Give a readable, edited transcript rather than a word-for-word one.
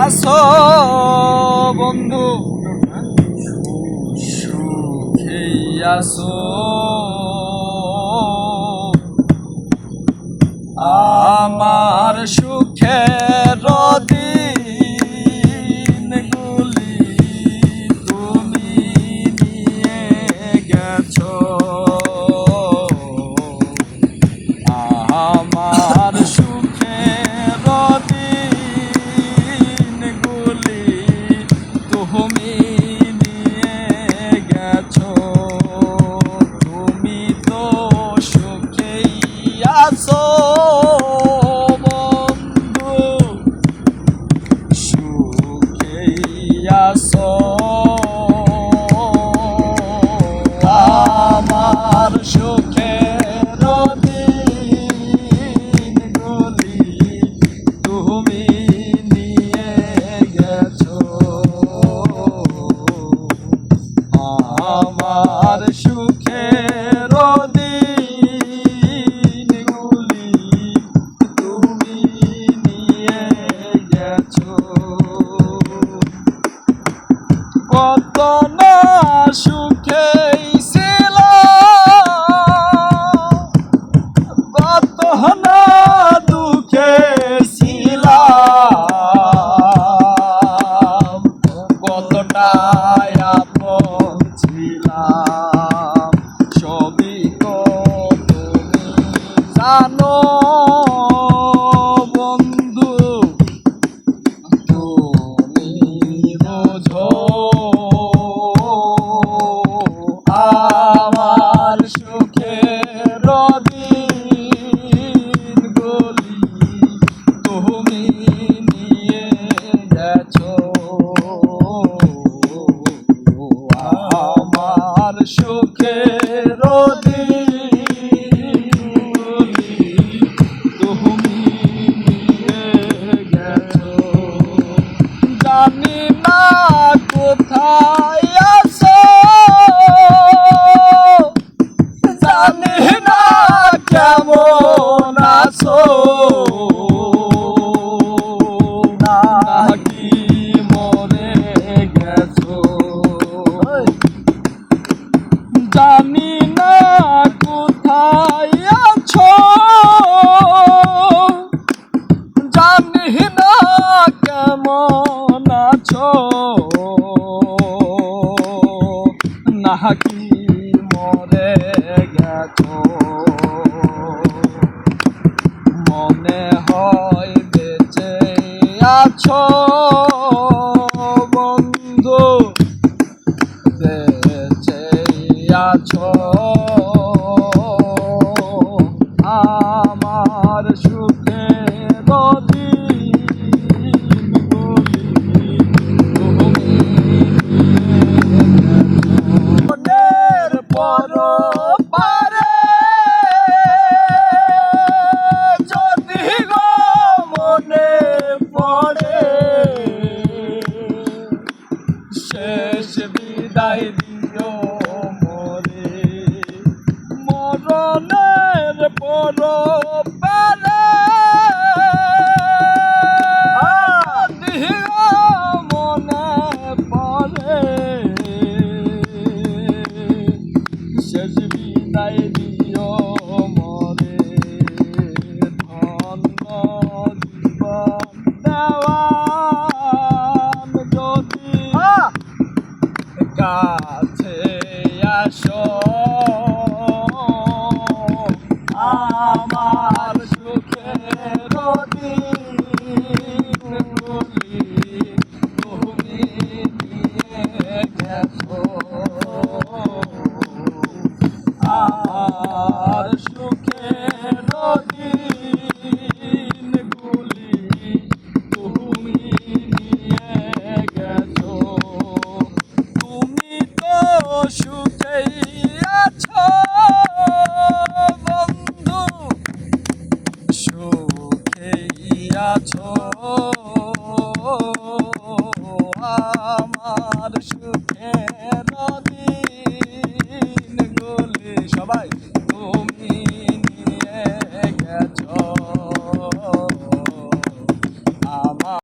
আছো বন্ধু, সুখেই আছো? আমার সুখের দিনগুলি তুমি নিয়ে গেছো। আমার সুখের দিনগুলি তুমি নিয়ে গেছো। তুমি তো সুখেই আছো বন্ধু, সুখেই আছো। আমার সুখের দিনগুলি তুমি নিয়ে গেছো। আমার সুখের দিনগুলি তুমি নিয়ে গেছো। কত না সুখে ছিলাম, কত না দুঃখে ছিলাম, কতটাই আপন ছিলাম, সবই তো তুমি জানো বন্ধু, তুমি বোঝো। আমার সুখের দিনগুলি তুমি নিয়ে গেছো। আমার সুখের দিনগুলি তুমি নিয়ে গেছো। জানি না কোথায় আছো, জানি না কেমন আছো, নাকি মরে গেছো। জানি না কোথায় আছো, জানি না কেমন আছো, নাকি মরে গেছো। মনে হয় বেঁচে আছো বন্ধু, বেঁচে আছো। আমার সুখের দিনগুলি তুমি মনের পরপারে যদি গো মনে পড়ে, শেষ বিদায় দিও মোরে। মরণের পরপারে দিও মনে পড়ে, শেষ বিদায় দিও মোরে। ধন্য জীবন দেওয়ান যদি কাছে আসো, আমার সুখের দিনগুলি তুমি নিয়ে গেছো। আমার সুখের দিনগুলি তুমি নিয়ে গেছো। তুমি তো সুখেই আছো বন্ধু, সুখেই আছো। আমার সুখের দিনগুলি সবাই তুমি